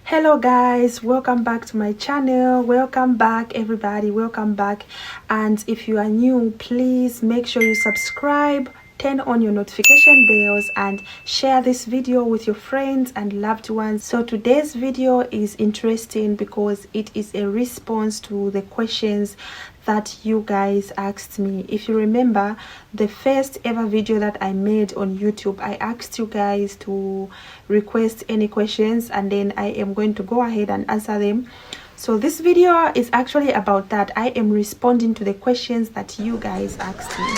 Hello guys, welcome back to my channel. Welcome back everybody, welcome back. And if you are new, please make sure you subscribe, turn on your notification bells, and share this video with your friends and loved ones. So today's video is interesting because it is a response to the questions that you guys asked me. If you remember the first ever video that I made on YouTube, I asked you guys to request any questions and then I am going to go ahead and answer them. So this video is actually about that. I am responding to the questions that you guys asked me.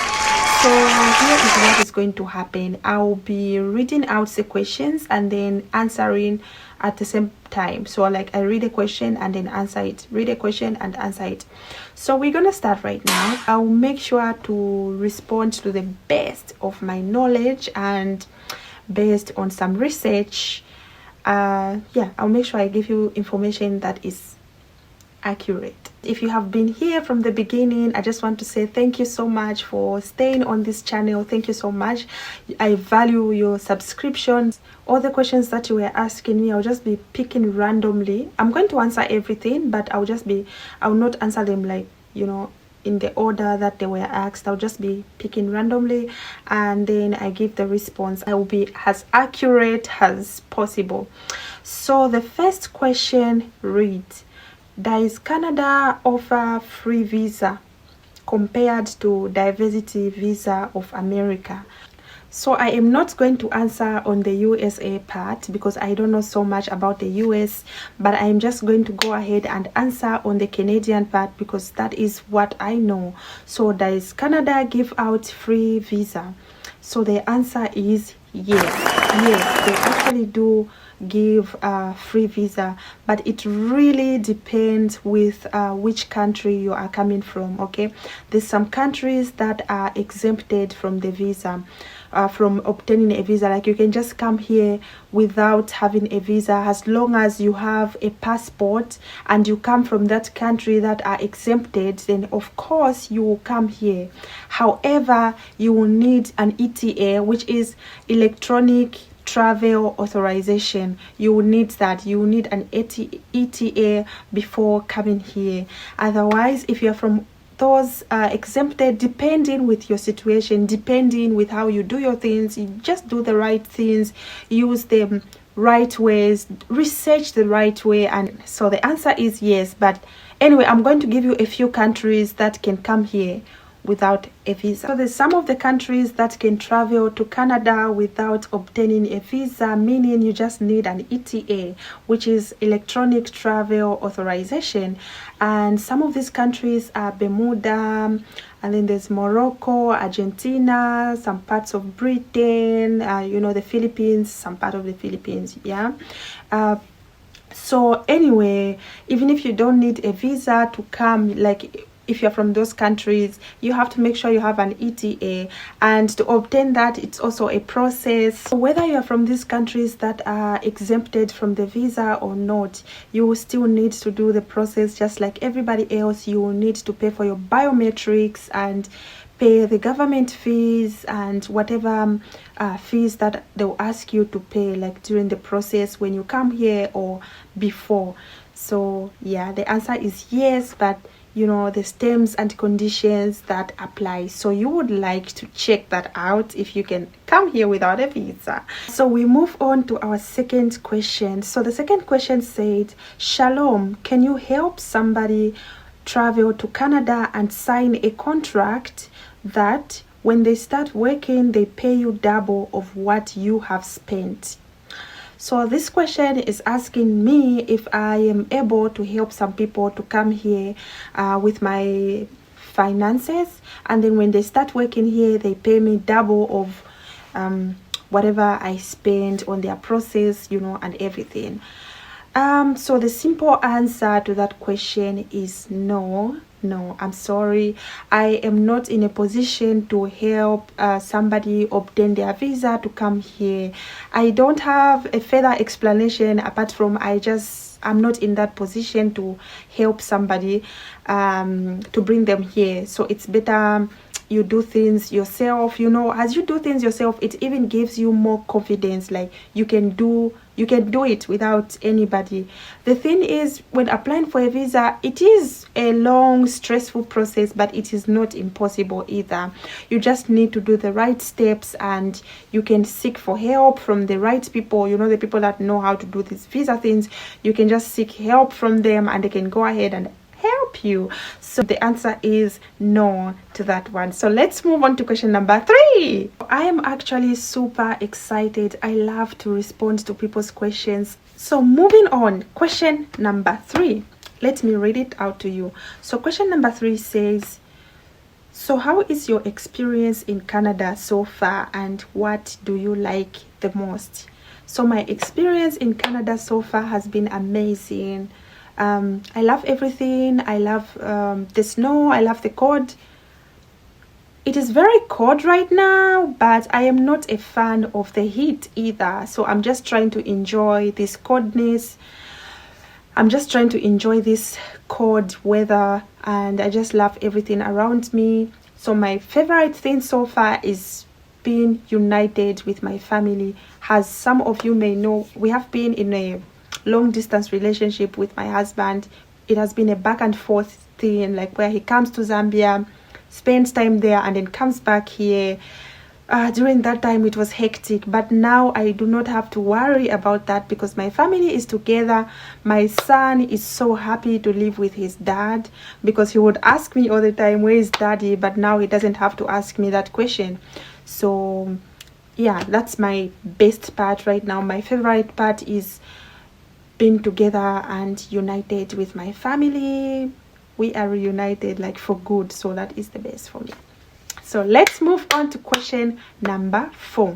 So here is what is going to happen. I'll be reading out the questions and then answering at the same time. So like I read a question and then answer it, read a question and answer it. So we're gonna start right now. I'll make sure to respond to the best of my knowledge and based on some research. Yeah, I'll make sure I give you information that is accurate. If you have been here from the beginning, I just want to say thank you so much for staying on this channel. Thank you so much. I value your subscriptions. All the questions that you were asking me, I'll just be picking randomly. I'm going to answer everything, but I'll not answer them like, you know, in the order that they were asked. I'll just be picking randomly and then I give the response. I will be as accurate as possible. So the first question reads, does Canada offer free visa compared to diversity visa of America? So I am not going to answer on the USA part because I don't know so much about the US, but I am just going to go ahead and answer on the Canadian part because that is what I know. So does Canada give out free visa? So the answer is yes. Yes, they actually do give free visa, but it really depends with which country you are coming from. Okay, there's some countries that are exempted from the visa, from obtaining a visa. Like you can just come here without having a visa as long as you have a passport and you come from that country that are exempted, then of course you will come here. However, you will need an ETA, which is electronic travel authorization. You will need that. You will need an ETA before coming here. Otherwise, if you're from those exempted, depending with your situation, depending with how you do your things, you just do the right things, use the right ways, research the right way. And so the answer is yes. But anyway, I'm going to give you a few countries that can come here without a visa. So there's some of the countries that can travel to Canada without obtaining a visa, meaning you just need an ETA, which is electronic travel authorization. And some of these countries are Bermuda, and then there's Morocco, Argentina, some parts of Britain, you know, the Philippines, some part of the Philippines. Yeah. So anyway, even if you don't need a visa to come, like if you're from those countries, you have to make sure you have an ETA, and to obtain that, it's also a process. So whether you're from these countries that are exempted from the visa or not, you will still need to do the process just like everybody else. You will need to pay for your biometrics and pay the government fees and whatever fees that they'll ask you to pay, like during the process when you come here or before. So yeah, the answer is yes, but you know, the terms and conditions that apply. So you would like to check that out if you can come here without a visa. So we move on to our second question. So the second question said, Shalom, can you help somebody travel to Canada and sign a contract that when they start working, they pay you double of what you have spent? So this question is asking me if I am able to help some people to come here with my finances, and then when they start working here, they pay me double of whatever I spend on their process, you know, and everything. So the simple answer to that question is no. I'm sorry. I am not in a position to help somebody obtain their visa to come here. I don't have a further explanation apart from I'm not in that position to help somebody to bring them here. So it's better you do things yourself. You know, as you do things yourself, it even gives you more confidence. Like you can do You can do it without anybody. The thing is, when applying for a visa, it is a long, stressful process, but it is not impossible either. You just need to do the right steps, and you can seek for help from the right people. You know, the people that know how to do these visa things. You can just seek help from them, and they can go ahead and help you. So the answer is no to that one. So let's move on to question number 3. I am actually super excited. I love to respond to people's questions. So moving on, question number 3. Let me read it out to you. So question number 3 says, so how is your experience in Canada so far, and what do you like the most? So my experience in Canada so far has been amazing. I love everything. I love the snow. I love the cold. It is very cold right now, but I am not a fan of the heat either. So I'm just trying to enjoy this coldness. I'm just trying to enjoy this cold weather, and I just love everything around me. So my favorite thing so far is being united with my family. As some of you may know, we have been in a long distance relationship with my husband. It has been a back and forth thing, like where he comes to Zambia, spends time there, and then comes back here. During that time it was hectic, but now I do not have to worry about that because my family is together. My son is so happy to live with his dad, because he would ask me all the time, where is daddy? But now he doesn't have to ask me that question. So yeah, that's my best part right now. My favorite part is being together and united with my family. We are reunited, like, for good, so that is the best for me. So let's move on to question number 4.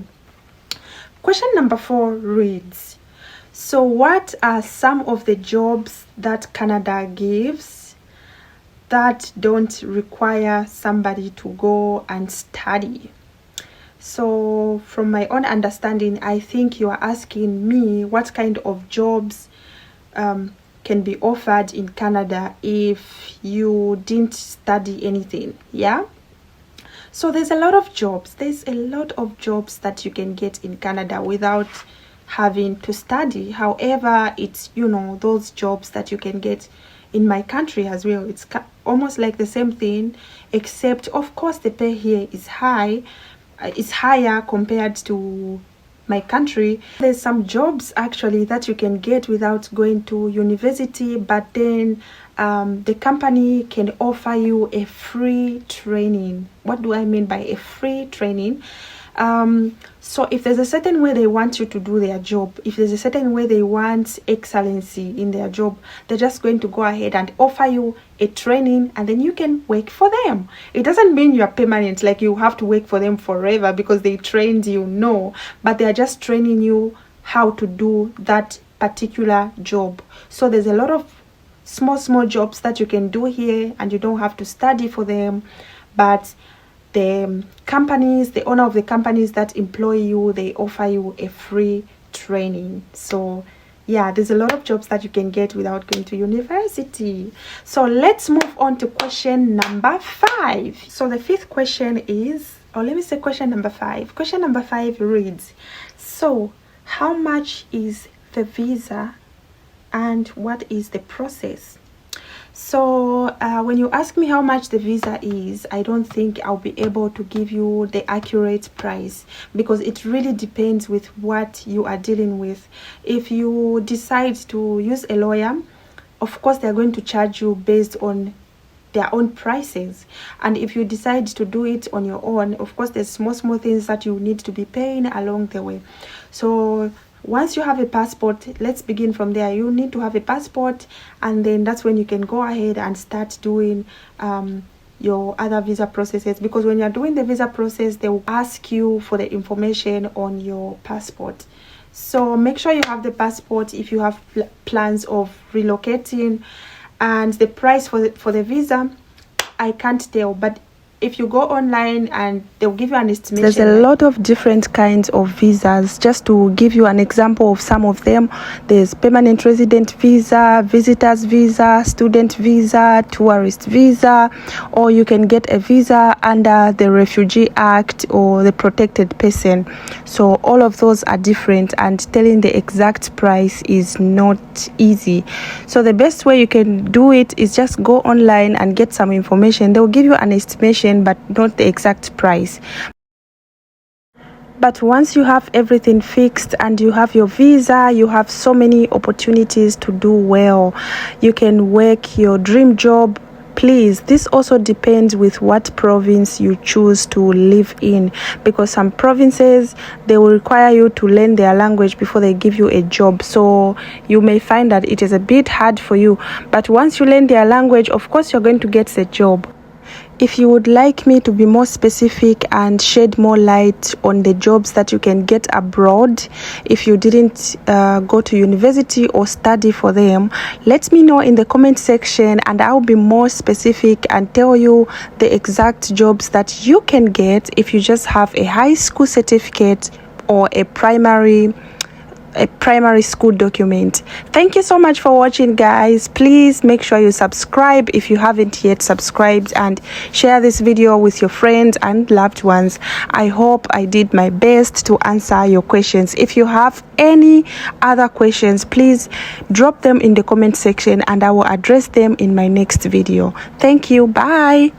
Question number 4 reads, so what are some of the jobs that Canada gives that don't require somebody to go and study? So from my own understanding, I think you are asking me what kind of jobs can be offered in Canada if you didn't study anything. Yeah, so there's a lot of jobs. There's a lot of jobs that you can get in Canada without having to study. However, it's, you know, those jobs that you can get in my country as well. It's almost like the same thing, except of course the pay here is high. It's higher compared to my country. There's some jobs actually that you can get without going to university, but then the company can offer you a free training. What do I mean by a free training? So if there's a certain way they want you to do their job, if there's a certain way they want excellency in their job, they're just going to go ahead and offer you a training, and then you can work for them. It doesn't mean you're permanent, like you have to work for them forever because they trained you. No, but they're just training you how to do that particular job. So there's a lot of small jobs that you can do here, and you don't have to study for them. But the companies, the owner of the companies that employ you, they offer you a free training. So yeah, there's a lot of jobs that you can get without going to university. So let's move on to question number 5. So the 5th question is, or let me say question number 5. Question number 5 reads, so how much is the visa and what is the process? So when you ask me how much the visa is, I don't think I'll be able to give you the accurate price, because it really depends with what you are dealing with. If you decide to use a lawyer, of course they're going to charge you based on their own prices. And if you decide to do it on your own, of course there's small things that you need to be paying along the way. So once you have a passport, let's begin from there. You need to have a passport, and then that's when you can go ahead and start doing your other visa processes, because when you're doing the visa process, they will ask you for the information on your passport. So make sure you have the passport if you have plans of relocating. And the price for the visa, I can't tell, but if you go online and they'll give you an estimation. There's a lot of different kinds of visas. Just to give you an example of some of them, there's permanent resident visa, visitors visa, student visa, tourist visa, or you can get a visa under the Refugee Act or the protected person. So all of those are different, and telling the exact price is not easy. So the best way you can do it is just go online and get some information. They'll give you an estimation but not the exact price. But once you have everything fixed and you have your visa, you have so many opportunities to do well. You can work your dream job. Please, this also depends with what province you choose to live in, because some provinces, they will require you to learn their language before they give you a job. So you may find that it is a bit hard for you, but once you learn their language, of course you're going to get the job. If you would like me to be more specific and shed more light on the jobs that you can get abroad if you didn't go to university or study for them, let me know in the comment section, and I'll be more specific and tell you the exact jobs that you can get if you just have a high school certificate or a primary school document. Thank you so much for watching, guys. Please make sure you subscribe if you haven't yet subscribed, and share this video with your friends and loved ones. I hope I did my best to answer your questions. If you have any other questions, please drop them in the comment section and I will address them in my next video. Thank you. Bye.